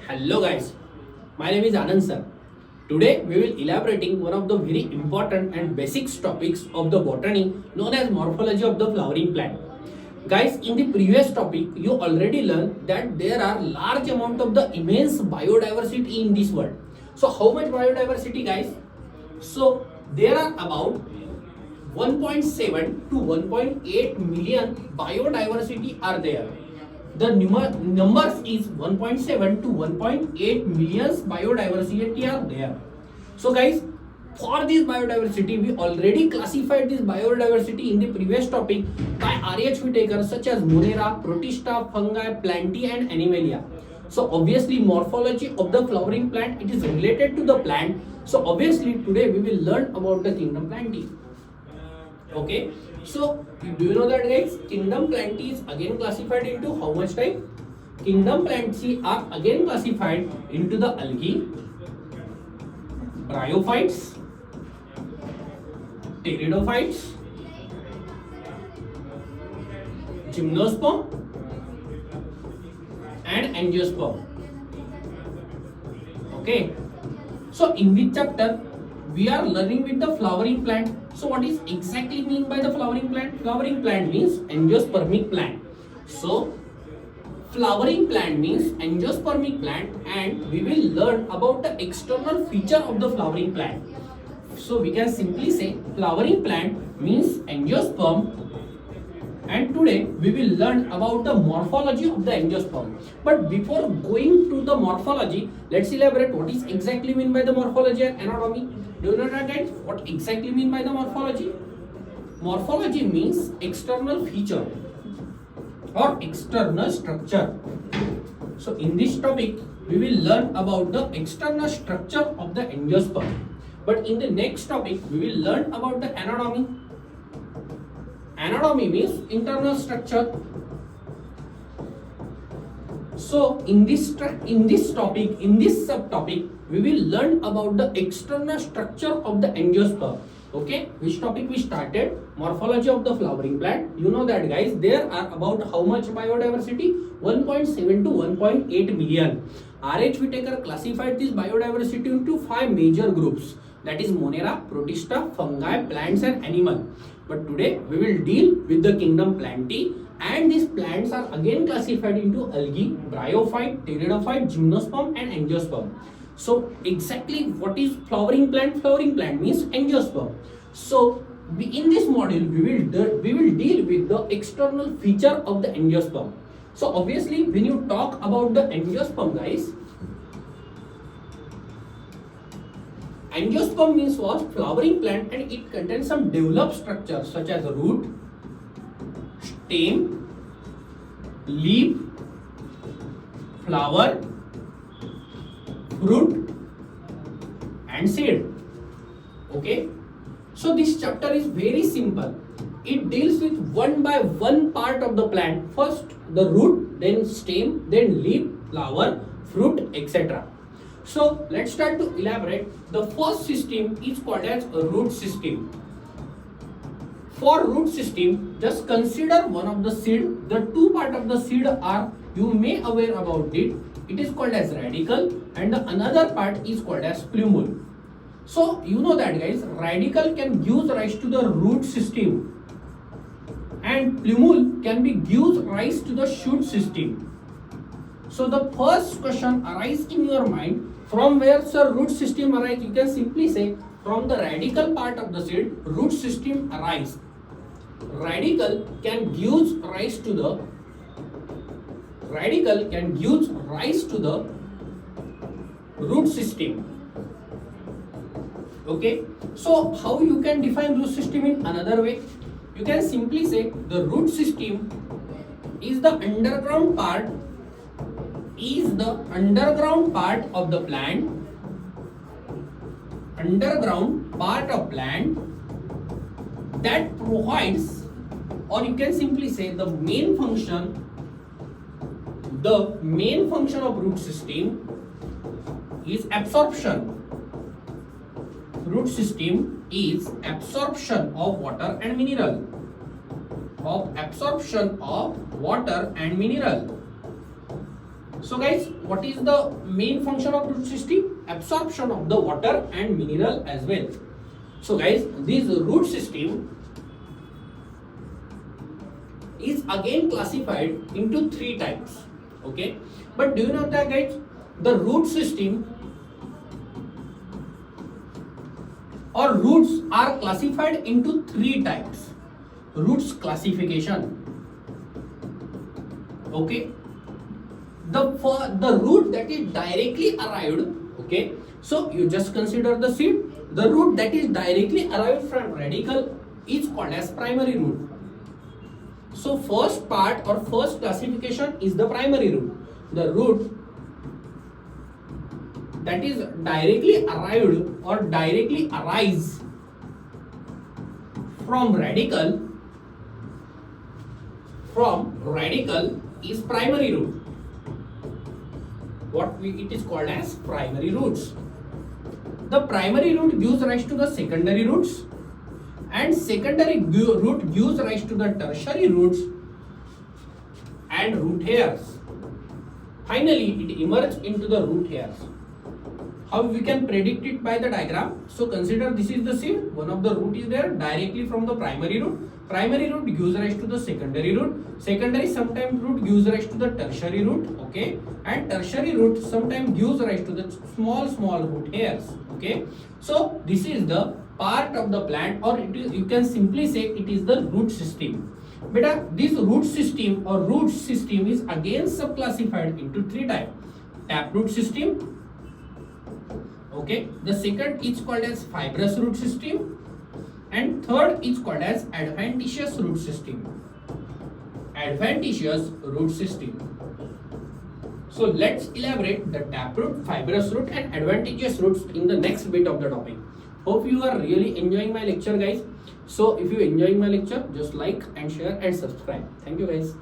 Hello guys, my name is Anand sir. Today we will elaborating one of the very important and basic topics of the botany known as morphology of the flowering plant. Guys, in the previous topic you already learned that there are large amount of the immense biodiversity in this world. So how much biodiversity guys? So there are about 1.7 to 1.8 million biodiversity are there. The numbers is 1.7 to 1.8 millions biodiversity are there. So guys, for this biodiversity, we already classified this biodiversity in the previous topic by RHV takers such as Monera, Protista, fungi, plantae and animalia. So obviously morphology of the flowering plant, it is related to the plant. So obviously today we will learn about the kingdom plantae. Okay, so do you know that guys, kingdom plantae is again classified into how much type? Kingdom plantae are again classified into the algae, bryophytes, pteridophytes, gymnosperm and angiosperm. Okay, so in this chapter we are learning with the flowering plant. So what is exactly mean by the flowering plant? Flowering plant means angiospermic plant. So flowering plant means angiospermic plant, and we will learn about the external feature of the flowering plant. So we can simply say flowering plant means angiosperm, and today we will learn about the morphology of the angiosperm. But before going to the morphology, let's elaborate what is exactly mean by the morphology and anatomy. Do you know that guys? What exactly mean by the morphology? Morphology means external feature or external structure. So in this topic, we will learn about the external structure of the angiosperm. But in the next topic, we will learn about the anatomy. Anatomy means internal structure. So in this subtopic, we will learn about the external structure of the angiosperm. Okay, which topic we started? Morphology of the flowering plant. You know that guys, there are about how much biodiversity? 1.7 to 1.8 million. RH Whittaker classified this biodiversity into 5 major groups. That is Monera, Protista, fungi, plants and animal. But today we will deal with the kingdom plantae, and these plants are again classified into algae, bryophyte, pteridophyte, gymnosperm and angiosperm. So exactly what is flowering plant? Flowering plant means angiosperm. So in this module we will deal with the external feature of the angiosperm. So obviously when you talk about the angiosperm guys, angiosperm means what? Flowering plant, and it contains some developed structures such as root, stem, leaf, flower, fruit and seed. Okay, so this chapter is very simple. It deals with one by one part of the plant. First the root, then stem, then leaf, flower, fruit, etc. So let's start to elaborate. The first system is called as a root system. For root system, just consider one of the seed. The two part of the seed are, you may aware about it. It is called as radicle, and the another part is called as plumule. So you know that guys, radicle can give rise to the root system, and plumule can be give rise to the shoot system. So the first question arises in your mind, from where the root system arises? You can simply say from the radical part of the seed, root system arises. Radicle can give rise to the root system. Okay, so how you can define root system in another way? You can simply say the root system is the underground part of the plant, that provides, or you can simply say the main function of root system is absorption. Root system is absorption of water and mineral. So guys, what is the main function of root system? Absorption of the water and mineral as well. So guys, this root system is again classified into three types. Okay, but do you know that guys, the root system or roots are classified into three types. Roots classification. Okay, the root that is directly arrived. Okay, so you just consider the seed. The root that is directly arrived from radicle is called as primary root. So first part or first classification is the primary root. The root that is directly arrived or directly arise from radical is primary root. It is called as primary roots. The primary root gives rise to the secondary roots, and secondary root gives rise to the tertiary roots and root hairs. Finally, it emerges into the root hairs. How we can predict it? By the diagram. So consider this is the seed. One of the root is there directly from the primary root. Primary root gives rise to the secondary root. Secondary sometimes root gives rise to the tertiary root. Okay, and tertiary root sometimes gives rise to the small root hairs. Okay, so this is the part of the plant, or it is, you can simply say it is the root system. Beta, this root system or root system is again subclassified into three types. Taproot system. Okay, the second is called as fibrous root system, and third is called as adventitious root system. Adventitious root system. So let's elaborate the taproot, fibrous root and adventitious roots in the next bit of the topic. Hope you are really enjoying my lecture, guys. So if you enjoying my lecture, just like and share and subscribe. Thank you, guys.